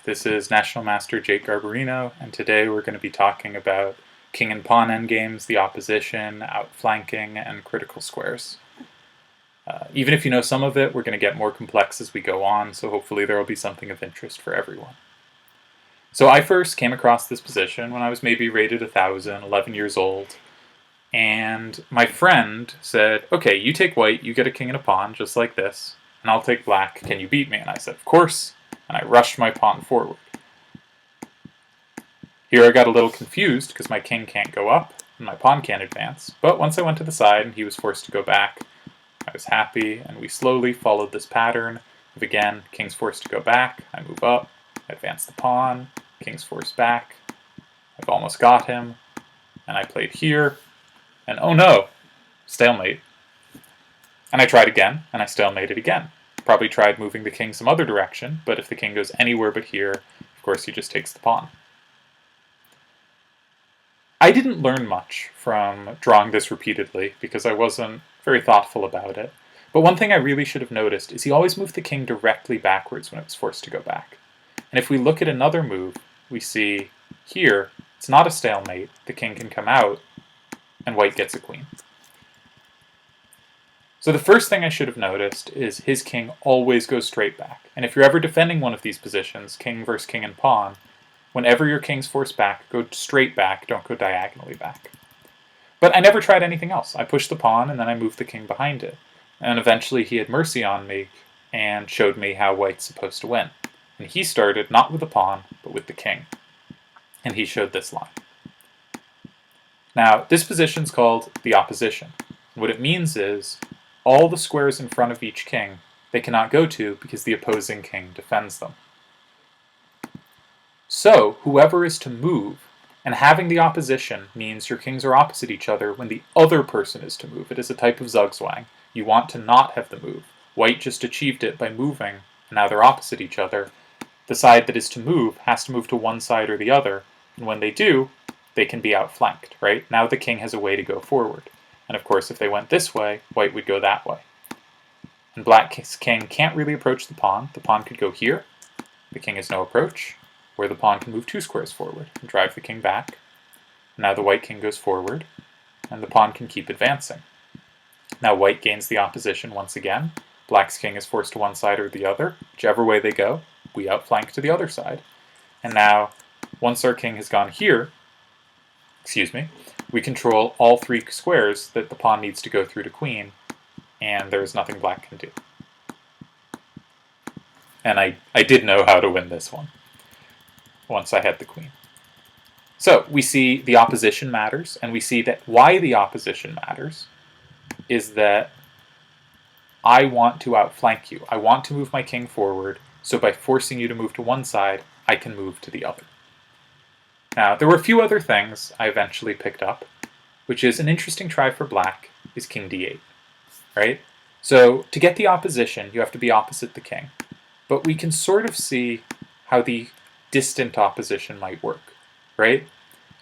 This is National Master Jake Garbarino, and today we're going to be talking about king and pawn endgames, the opposition, outflanking, and critical squares. Even if you know some of it, we're going to get more complex as we go on, so hopefully there will be something of interest for everyone. So I first came across this position when I was maybe rated 1,000, 11 years old, and my friend said, okay, you take white, you get a king and a pawn, just like this, and I'll take black, can you beat me? And I said, of course. And I rushed my pawn forward. Here I got a little confused because my king can't go up and my pawn can't advance, but once I went to the side and he was forced to go back, I was happy, and we slowly followed this pattern of, again, king's forced to go back, I move up, I advance the pawn, king's forced back, I've almost got him, and I played here, and oh no, stalemate. And I tried again, and I stalemated again. Probably tried moving the king some other direction, but if the king goes anywhere but here, of course he just takes the pawn. I didn't learn much from drawing this repeatedly because I wasn't very thoughtful about it, but one thing I really should have noticed is he always moved the king directly backwards when it was forced to go back. And if we look at another move, we see here, it's not a stalemate, the king can come out, and white gets a queen. So the first thing I should have noticed is his king always goes straight back. And if you're ever defending one of these positions, king versus king and pawn, whenever your king's forced back, go straight back, don't go diagonally back. But I never tried anything else. I pushed the pawn and then I moved the king behind it. And eventually he had mercy on me and showed me how white's supposed to win. And he started not with the pawn, but with the king. And he showed this line. Now, this position's called the opposition. What it means is all the squares in front of each king they cannot go to because the opposing king defends them. So, whoever is to move, and having the opposition means your kings are opposite each other when the other person is to move. It is a type of zugzwang. You want to not have the move. White just achieved it by moving, and now they're opposite each other. The side that is to move has to move to one side or the other, and when they do, they can be outflanked, right? Now the king has a way to go forward. And of course, if they went this way, white would go that way. And black's king can't really approach the pawn. The pawn could go here. The king has no approach. Where the pawn can move 2 squares forward and drive the king back. Now the white king goes forward, and the pawn can keep advancing. Now white gains the opposition once again. Black's king is forced to one side or the other. Whichever way they go, we outflank to the other side. And now, once our king has gone here, we control all 3 squares that the pawn needs to go through to queen, and there's nothing black can do. And I did know how to win this one once I had the queen. So we see the opposition matters, and we see that why the opposition matters is that I want to outflank you. I want to move my king forward, so by forcing you to move to one side, I can move to the other. Now, there were a few other things I eventually picked up, which is an interesting try for black is king d8, right? So to get the opposition, you have to be opposite the king. But we can sort of see how the distant opposition might work, right?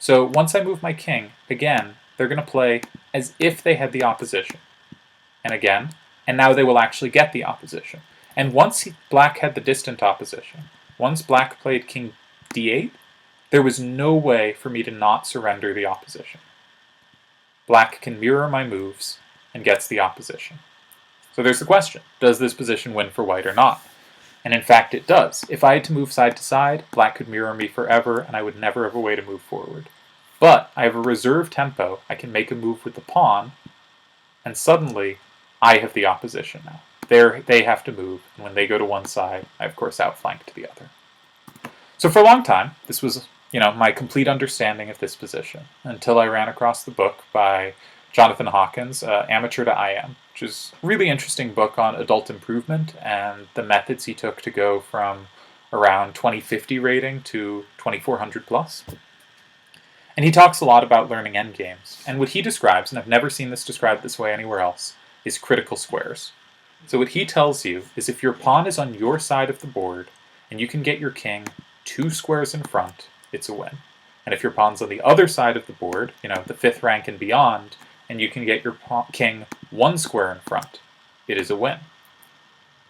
So once I move my king, again, they're going to play as if they had the opposition. And again, and now they will actually get the opposition. And once black had the distant opposition, once black played king d8, there was no way for me to not surrender the opposition. Black can mirror my moves and gets the opposition. So there's the question, does this position win for white or not? And in fact it does. If I had to move side to side, black could mirror me forever and I would never have a way to move forward. But I have a reserve tempo, I can make a move with the pawn, and suddenly I have the opposition now. They have to move, and when they go to one side, I of course outflank to the other. So for a long time, this was my complete understanding of this position, until I ran across the book by Jonathan Hawkins, Amateur to IM, which is a really interesting book on adult improvement and the methods he took to go from around 2050 rating to 2400 plus. And he talks a lot about learning endgames. And what he describes, and I've never seen this described this way anywhere else, is critical squares. So what he tells you is if your pawn is on your side of the board and you can get your king 2 squares in front, it's a win. And if your pawn's on the other side of the board, the 5th rank and beyond, and you can get your king 1 square in front, it is a win.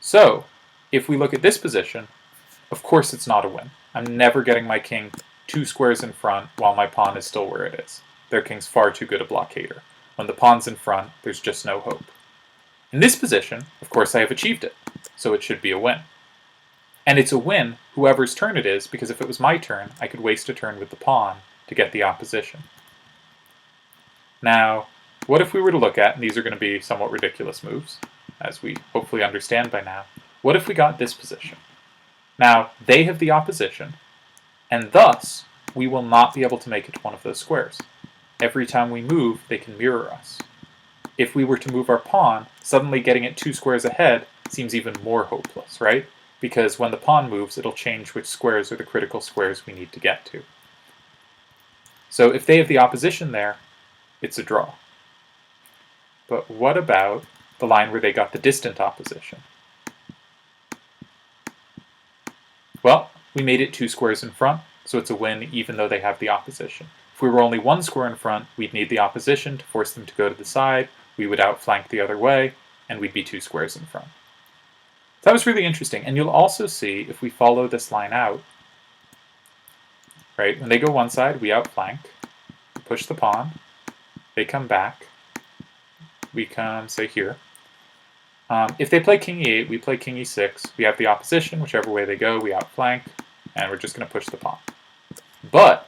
So, if we look at this position, Of course it's not a win. I'm never getting my king 2 squares in front while my pawn is still where it is. Their king's far too good a blockader. When the pawn's in front, there's just no hope. In this position, of course I have achieved it, so it should be a win. And it's a win whoever's turn it is, because if it was my turn, I could waste a turn with the pawn to get the opposition. Now, what if we were to look at, and these are going to be somewhat ridiculous moves, as we hopefully understand by now, what if we got this position? Now, they have the opposition, and thus, we will not be able to make it to one of those squares. Every time we move, they can mirror us. If we were to move our pawn, suddenly getting it 2 squares ahead seems even more hopeless, right? Because when the pawn moves, it'll change which squares are the critical squares we need to get to. So if they have the opposition there, it's a draw. But what about the line where they got the distant opposition? Well, we made it 2 squares in front, so it's a win even though they have the opposition. If we were only 1 square in front, we'd need the opposition to force them to go to the side, we would outflank the other way, and we'd be 2 squares in front. That was really interesting, and you'll also see, if we follow this line out, right, when they go one side, we outflank, we push the pawn, they come back, we come, say, here. If they play king e8, we play king e6, we have the opposition, whichever way they go, we outflank, and we're just going to push the pawn. But,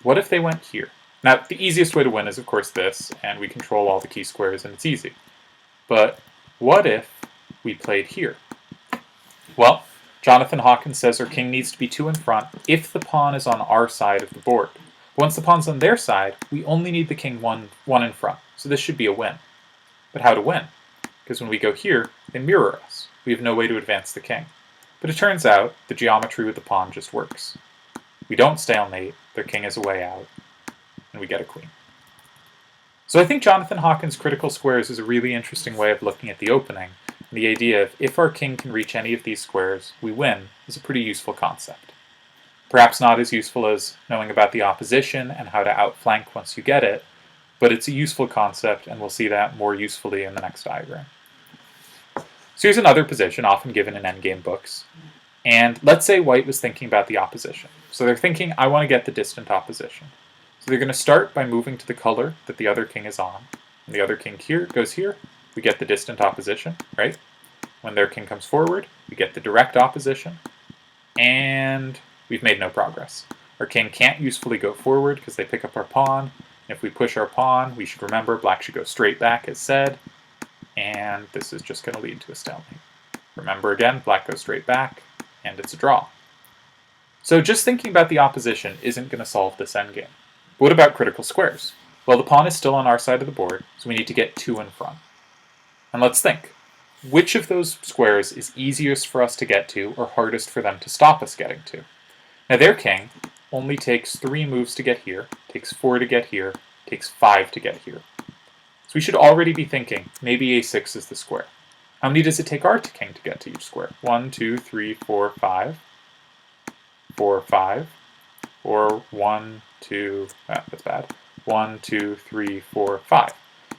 what if they went here? Now, the easiest way to win is, of course, this, and we control all the key squares, and it's easy. But, what if we played here? Well, Jonathan Hawkins says our king needs to be 2 in front if the pawn is on our side of the board. Once the pawn's on their side, we only need the king one in front, so this should be a win. But how to win? Because when we go here, they mirror us. We have no way to advance the king. But it turns out the geometry with the pawn just works. We don't stalemate, their king is a way out, and we get a queen. So I think Jonathan Hawkins' critical squares is a really interesting way of looking at the opening, and the idea of if our king can reach any of these squares, we win, is a pretty useful concept. Perhaps not as useful as knowing about the opposition and how to outflank once you get it, but it's a useful concept, and we'll see that more usefully in the next diagram. So here's another position often given in endgame books. And let's say white was thinking about the opposition. So they're thinking, I want to get the distant opposition. So they're going to start by moving to the color that the other king is on. And the other king here goes here, we get the distant opposition, right? When their king comes forward, we get the direct opposition, and we've made no progress. Our king can't usefully go forward because they pick up our pawn. If we push our pawn, we should remember black should go straight back as said, and this is just going to lead to a stalemate. Remember again, black goes straight back, and it's a draw. So just thinking about the opposition isn't going to solve this endgame. But what about critical squares? Well, the pawn is still on our side of the board, so we need to get 2 in front. And let's think. Which of those squares is easiest for us to get to or hardest for them to stop us getting to? Now their king only takes 3 moves to get here, takes 4 to get here, takes 5 to get here. So we should already be thinking, maybe a6 is the square. How many does it take our king to get to each square? 1, 2, 3, 4, 5. 4, 5. Or 1, 2, that's bad. 1, 2, 3, 4, 5.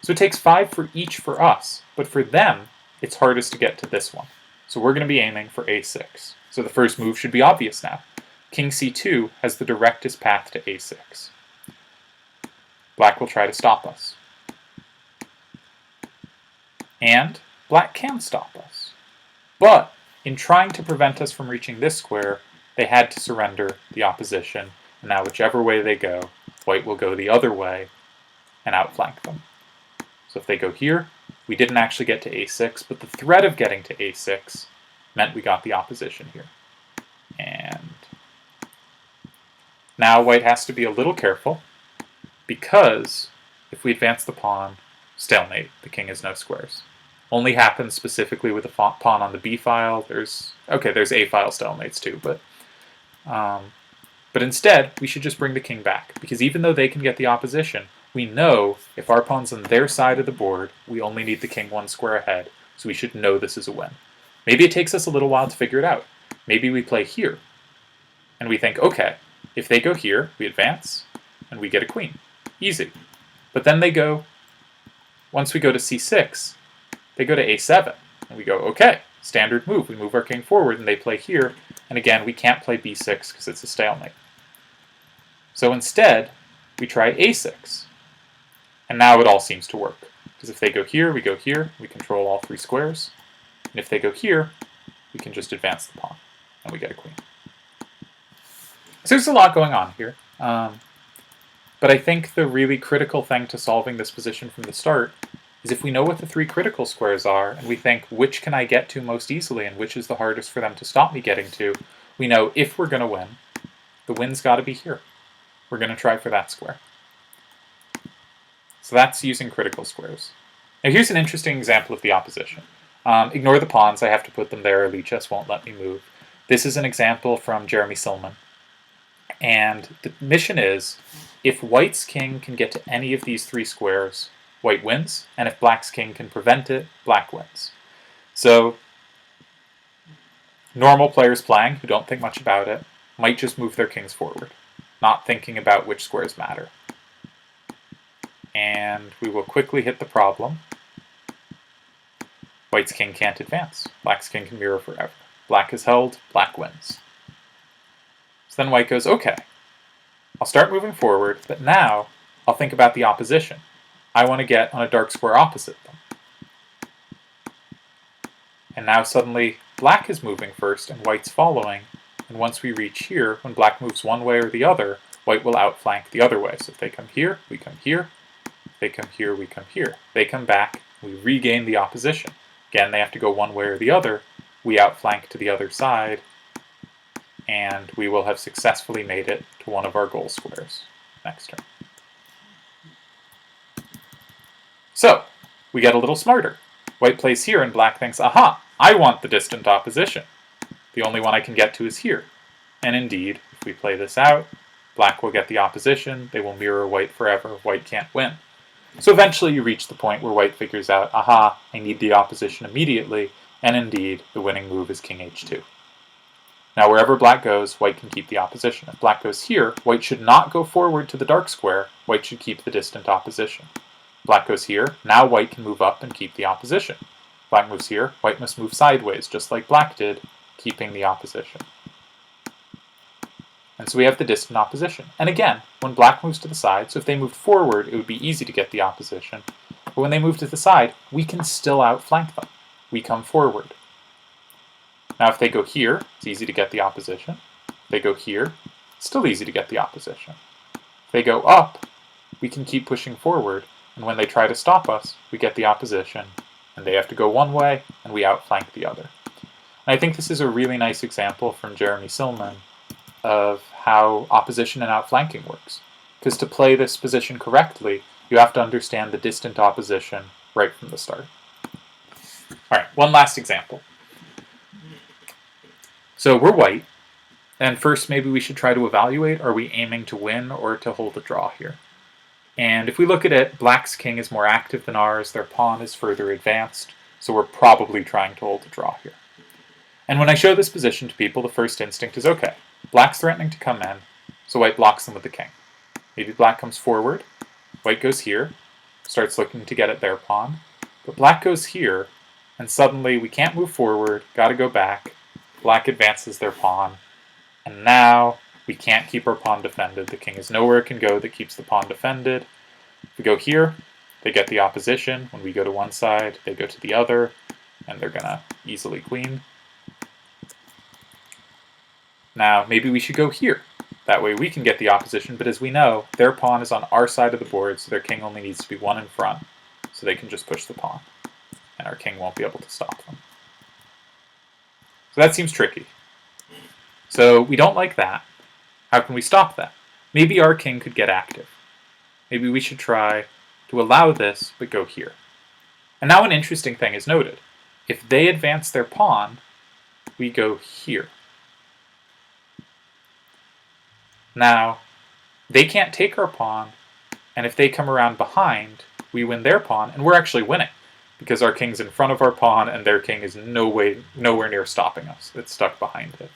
So it takes 5 for each for us, but for them, it's hardest to get to this one. So we're going to be aiming for a6. So the first move should be obvious now. King c2 has the directest path to a6. Black will try to stop us. And black can stop us. But in trying to prevent us from reaching this square, they had to surrender the opposition, and now whichever way they go, white will go the other way and outflank them. So if they go here, we didn't actually get to a6, but the threat of getting to a6 meant we got the opposition here. And now white has to be a little careful, because if we advance the pawn, stalemate, the king has no squares. Only happens specifically with the pawn on the b file. There's a file stalemates too, but instead we should just bring the king back, because even though they can get the opposition, we know if our pawn's on their side of the board, we only need the king 1 square ahead, so we should know this is a win. Maybe it takes us a little while to figure it out. Maybe we play here, and we think, okay, if they go here, we advance, and we get a queen. Easy. But then they go, once we go to c6, they go to a7, and we go, okay, standard move. We move our king forward, and they play here, And again, we can't play b6 because it's a stalemate. So instead, we try a6. And now it all seems to work. Because if they go here, we control all 3 squares. And if they go here, we can just advance the pawn, and we get a queen. So there's a lot going on here. But I think the really critical thing to solving this position from the start is if we know what the 3 critical squares are, and we think which can I get to most easily and which is the hardest for them to stop me getting to, we know if we're going to win, the win's got to be here. We're going to try for that square. So that's using critical squares. Now here's an interesting example of the opposition. Ignore the pawns, I have to put them there, Lichess won't let me move. This is an example from Jeremy Silman. And the mission is, if white's king can get to any of these 3 squares, white wins, and if black's king can prevent it, black wins. So normal players playing, who don't think much about it, might just move their kings forward, not thinking about which squares matter. And we will quickly hit the problem. White's king can't advance. Black's king can mirror forever. Black is held, black wins. So then white goes, okay, I'll start moving forward, but now I'll think about the opposition. I want to get on a dark square opposite them. And now suddenly black is moving first and white's following, and once we reach here, when black moves one way or the other, white will outflank the other way. So if they come here, we come here. If they come here, we come here. They come back, we regain the opposition. Again, they have to go one way or the other. We outflank to the other side, and we will have successfully made it to one of our goal squares next turn. So, we get a little smarter. White plays here and black thinks, aha, I want the distant opposition. The only one I can get to is here. And indeed, if we play this out, black will get the opposition, they will mirror white forever, white can't win. So eventually you reach the point where white figures out, aha, I need the opposition immediately, and indeed, the winning move is king h2. Now wherever black goes, white can keep the opposition. If black goes here, white should not go forward to the dark square, white should keep the distant opposition. Black goes here, now white can move up and keep the opposition. Black moves here, white must move sideways, just like black did, keeping the opposition. And so we have the distant opposition. And again, when black moves to the side, so if they moved forward, it would be easy to get the opposition. But when they move to the side, we can still outflank them. We come forward. Now if they go here, it's easy to get the opposition. If they go here, it's still easy to get the opposition. If they go up, we can keep pushing forward. And when they try to stop us, we get the opposition. And they have to go one way, and we outflank the other. And I think this is a really nice example from Jeremy Silman of how opposition and outflanking works. Because to play this position correctly, you have to understand the distant opposition right from the start. Alright, one last example. So we're white, and first maybe we should try to evaluate, are we aiming to win or to hold a draw here? And if we look at it, black's king is more active than ours, their pawn is further advanced, so we're probably trying to hold a draw here. And when I show this position to people, the first instinct is, okay, black's threatening to come in, so white blocks them with the king. Maybe black comes forward, white goes here, starts looking to get at their pawn, but black goes here, and suddenly we can't move forward, gotta go back, black advances their pawn, and now we can't keep our pawn defended. The king has nowhere it can go that keeps the pawn defended. If we go here, they get the opposition. When we go to one side, they go to the other, and they're gonna easily queen. Now, maybe we should go here. That way we can get the opposition, but as we know, their pawn is on our side of the board, so their king only needs to be one in front, so they can just push the pawn, and our king won't be able to stop them. So that seems tricky. So we don't like that. How can we stop that? Maybe our king could get active. Maybe we should try to allow this, but go here. And now an interesting thing is noted. If they advance their pawn, we go here. Now, they can't take our pawn, and if they come around behind, we win their pawn, and we're actually winning, because our king's in front of our pawn, and their king is nowhere near stopping us. It's stuck behind it.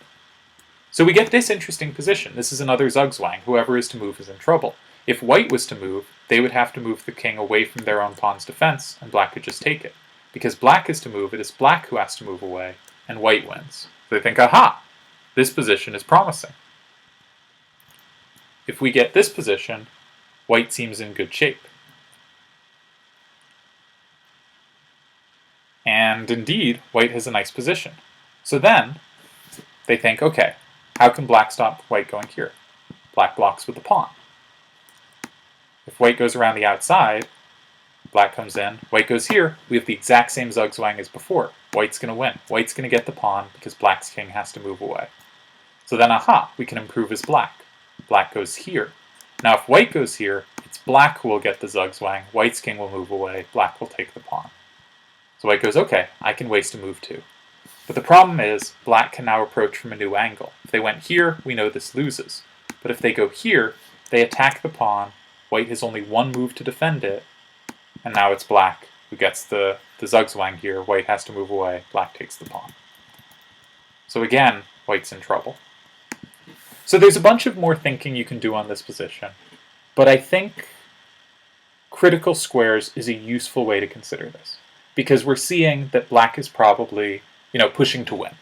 So we get this interesting position. This is another zugzwang. Whoever is to move is in trouble. If white was to move, they would have to move the king away from their own pawn's defense, and black could just take it. Because black is to move, it is black who has to move away, and white wins. So they think, aha! This position is promising. If we get this position, white seems in good shape. And indeed, white has a nice position. So then, they think, okay, how can black stop white going here? Black blocks with the pawn. If white goes around the outside, black comes in, white goes here, we have the exact same zugzwang as before. White's going to win. White's going to get the pawn because black's king has to move away. So then, aha, we can improve as black. Black goes here. Now if white goes here, it's black who will get the zugzwang, white's king will move away, black will take the pawn. So white goes, okay, I can waste a move too. But the problem is, black can now approach from a new angle. If they went here, we know this loses. But if they go here, they attack the pawn, white has only one move to defend it, and now it's black who gets the zugzwang here, white has to move away, black takes the pawn. So again, white's in trouble. So there's a bunch of more thinking you can do on this position, but I think critical squares is a useful way to consider this, because we're seeing that black is probably, pushing to win.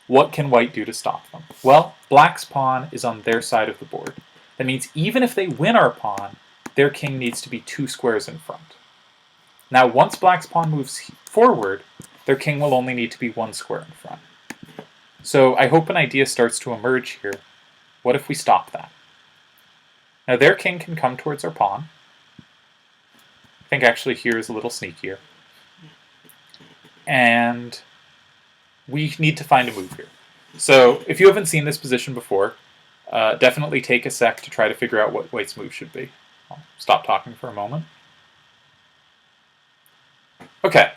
What can white do to stop them? Well, black's pawn is on their side of the board. That means even if they win our pawn, their king needs to be 2 squares in front. Now, once black's pawn moves forward, their king will only need to be 1 square in front. So I hope an idea starts to emerge here. What if we stop that? Now their king can come towards our pawn. I think actually here is a little sneakier. And we need to find a move here. So if you haven't seen this position before, definitely take a sec to try to figure out what white's move should be. I'll stop talking for a moment. Okay,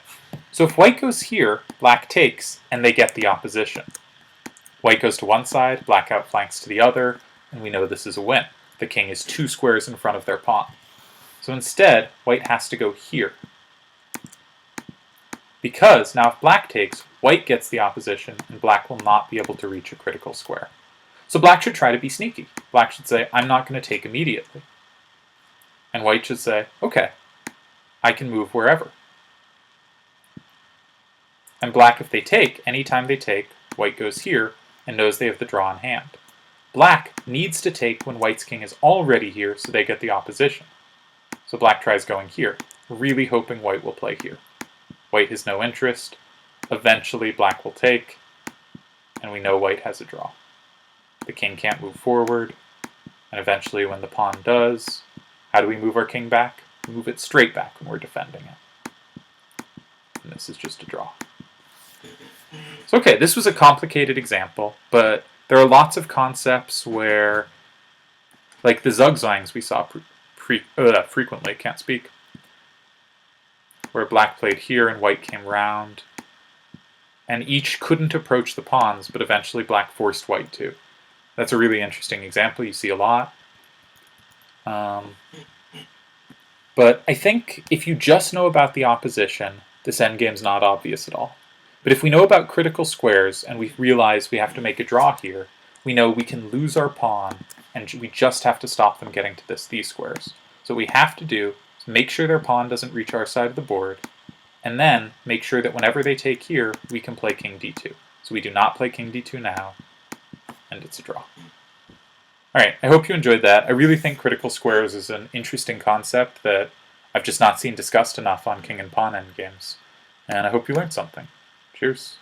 so if white goes here, black takes, and they get the opposition. White goes to one side, black outflanks to the other, and we know this is a win. The king is 2 squares in front of their pawn. So instead, white has to go here. Because now if black takes, white gets the opposition, and black will not be able to reach a critical square. So black should try to be sneaky. Black should say, I'm not going to take immediately. And white should say, okay, I can move wherever. And black, if they take, anytime they take, white goes here, and knows they have the draw in hand. Black needs to take when white's king is already here, so they get the opposition. So black tries going here, really hoping white will play here. White has no interest. Eventually black will take, and we know white has a draw. The king can't move forward, and eventually when the pawn does, how do we move our king back? We move it straight back when we're defending it. And this is just a draw. So okay, this was a complicated example, but there are lots of concepts where, like the zugzwangs we saw frequently, can't speak, where black played here and white came round, and each couldn't approach the pawns, but eventually black forced white to. That's a really interesting example, you see a lot. But I think if you just know about the opposition, this endgame's not obvious at all. But if we know about critical squares and we realize we have to make a draw here, we know we can lose our pawn and we just have to stop them getting to these squares. So what we have to do is make sure their pawn doesn't reach our side of the board, and then make sure that whenever they take here, we can play king d2. So we do not play king d2 now, and it's a draw. Alright, I hope you enjoyed that. I really think critical squares is an interesting concept that I've just not seen discussed enough on king and pawn endgames. And I hope you learned something. Cheers.